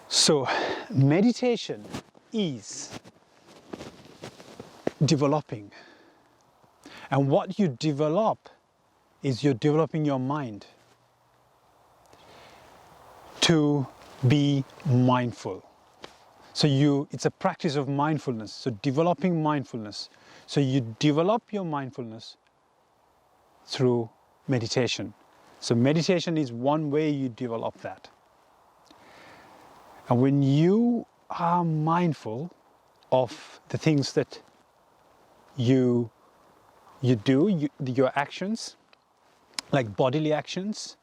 So meditation is developing, and what you develop is you're developing your mind to be mindful. So it's a practice of mindfulness, so developing mindfulness. So you develop your mindfulness through meditation. So meditation is one way you develop that. And when you are mindful of the things that you do, your actions, like bodily actions,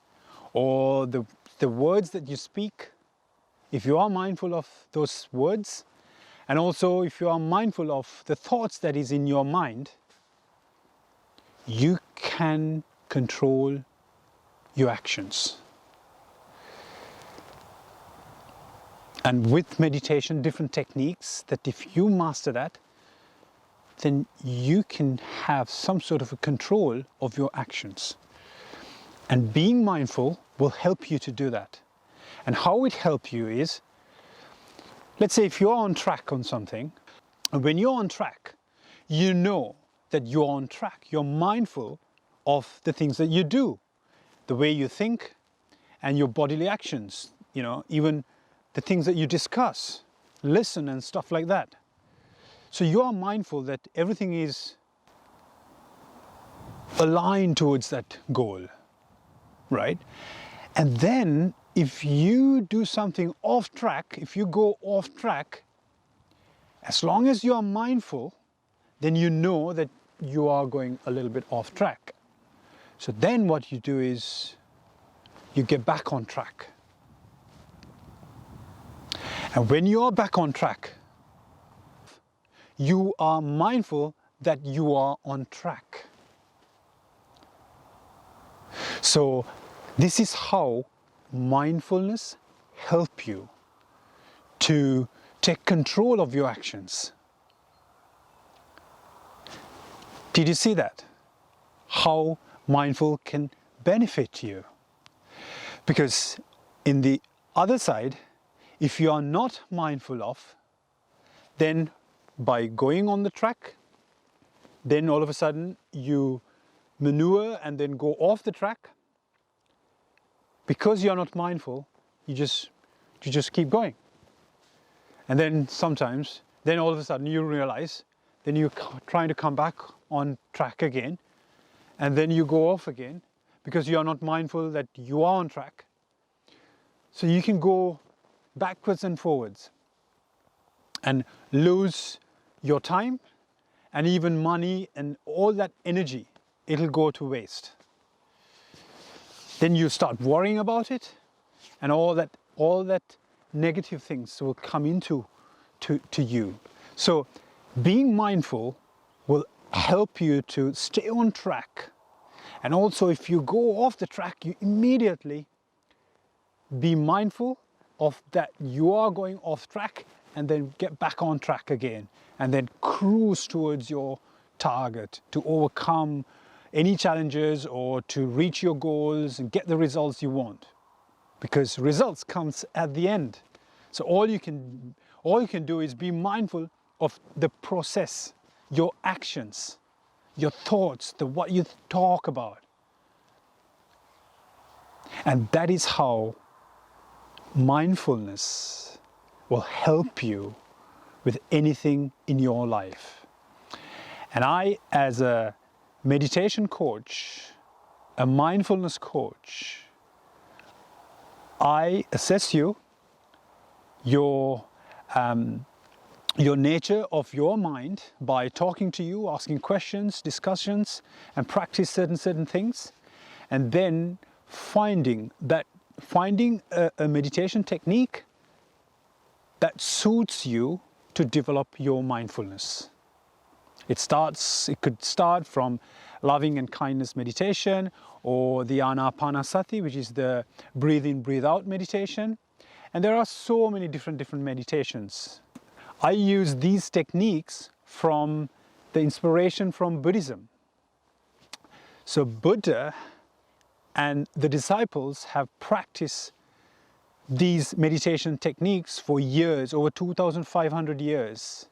or the words that you speak, if you are mindful of those words, and also if you are mindful of the thoughts that is in your mind, you can control your actions. And with meditation, different techniques, that if you master that, then you can have some sort of a control of your actions. And being mindful will help you to do that. And how it helps you is, let's say if you're on track on something, and when you're on track, you know that you're on track. You're mindful of the things that you do, the way you think, and your bodily actions, even the things that you discuss, listen and stuff like that. So you are mindful that everything is aligned towards that goal, right? And then if you do something off track, if you go off track, as long as you are mindful, then you know that you are going a little bit off track. So then what you do is you get back on track. And when you are back on track, you are mindful that you are on track. So this is how mindfulness helps you to take control of your actions. Did you see that? How mindful can benefit you? Because in the other side, if you are not mindful of, then by going on the track, then all of a sudden you maneuver and then go off the track. Because you're not mindful, you just keep going. And then sometimes, then all of a sudden you realize, then you're trying to come back on track again, and then you go off again because you are not mindful that you are on track. So you can go backwards and forwards and lose your time and even money and all that energy. It'll go to waste. Then you start worrying about it, and all that negative things will come into to you. So being mindful will help you to stay on track. And also if you go off the track, you immediately be mindful of that you are going off track, and then get back on track again, and then cruise towards your target to overcome any challenges or to reach your goals and get the results you want. Because results comes at the end. So all you can do is be mindful of the process, your actions, your thoughts, what you talk about. And that is how mindfulness will help you with anything in your life. And I, as a meditation coach, a mindfulness coach, I assess you, your nature of your mind by talking to you, asking questions, discussions, and practice certain things, and then finding a meditation technique that suits you to develop your mindfulness. It could start from loving and kindness meditation, or the anapanasati, which is the breathe in, breathe out meditation. And there are so many different meditations. I use these techniques from the inspiration from Buddhism. So Buddha and the disciples have practiced these meditation techniques for years, over 2,500 years.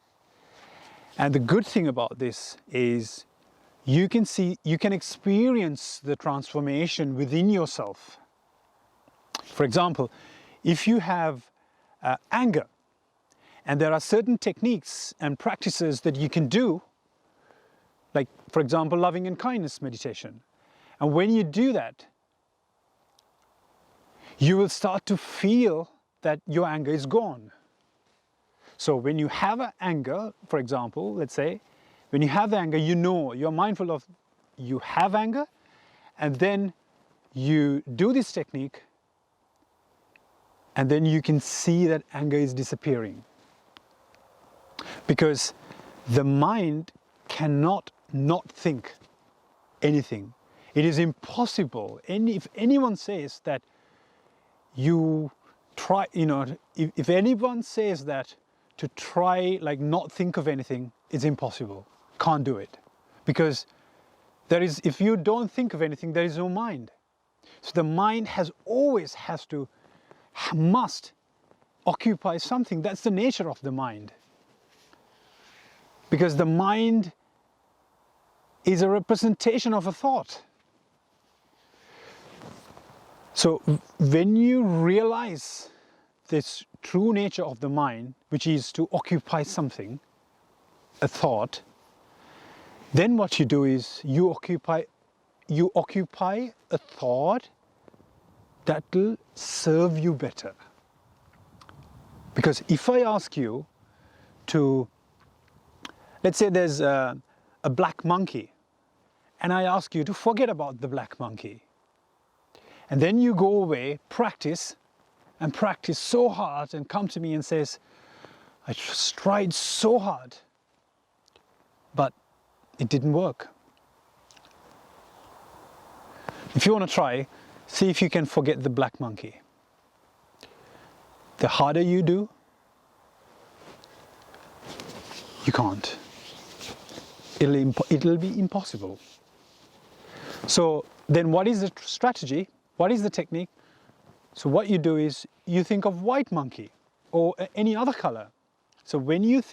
And the good thing about this is you can experience the transformation within yourself. For example, if you have anger, and there are certain techniques and practices that you can do, like, for example, loving and kindness meditation. And when you do that, you will start to feel that your anger is gone. So when you have anger, for example, let's say, when you have anger, you know, you're mindful of you have anger, and then you do this technique, and then you can see that anger is disappearing. Because the mind cannot not think anything. It is impossible. If anyone says that you try, if anyone says that to try like not think of anything, it's impossible. Can't do it. Because if you don't think of anything, there is no mind. So the mind must occupy something. That's the nature of the mind. Because the mind is a representation of a thought. So when you realize this true nature of the mind, which is to occupy something, a thought, then what you do is you occupy a thought that will serve you better. Because if I ask you to, let's say there's a black monkey, and I ask you to forget about the black monkey. And then you go away, practice so hard, and come to me and says, I tried so hard, but it didn't work. If you want to try, see if you can forget the black monkey. The harder you do, you can't. It'll be impossible. So then what is the strategy? What is the technique? So what you do is you think of white monkey or any other color. So when you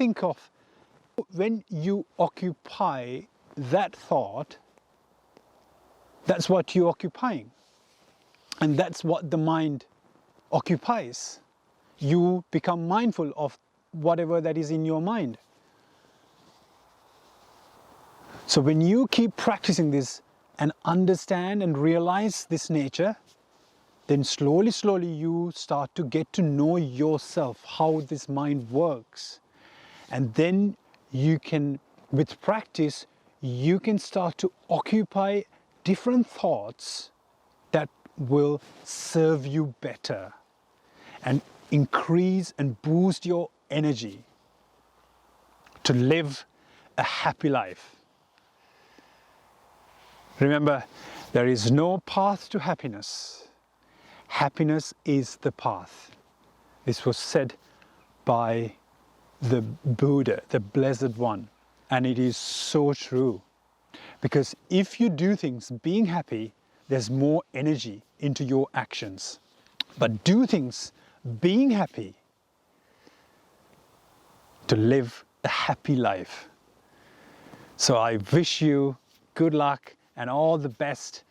occupy that thought, that's what you're occupying. And that's what the mind occupies. You become mindful of whatever that is in your mind. So when you keep practicing this and understand and realize this nature, then slowly you start to get to know yourself, how this mind works. And then you can, with practice, you can start to occupy different thoughts that will serve you better and increase and boost your energy to live a happy life. Remember, there is no path to happiness. Happiness is the path. This was said by the Buddha, the Blessed One, and it is so true. Because if you do things being happy, there's more energy into your actions. But do things being happy to live a happy life. So I wish you good luck and all the best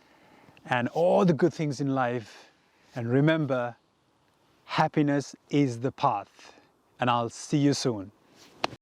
and all the good things in life. And remember, happiness is the path. And I'll see you soon.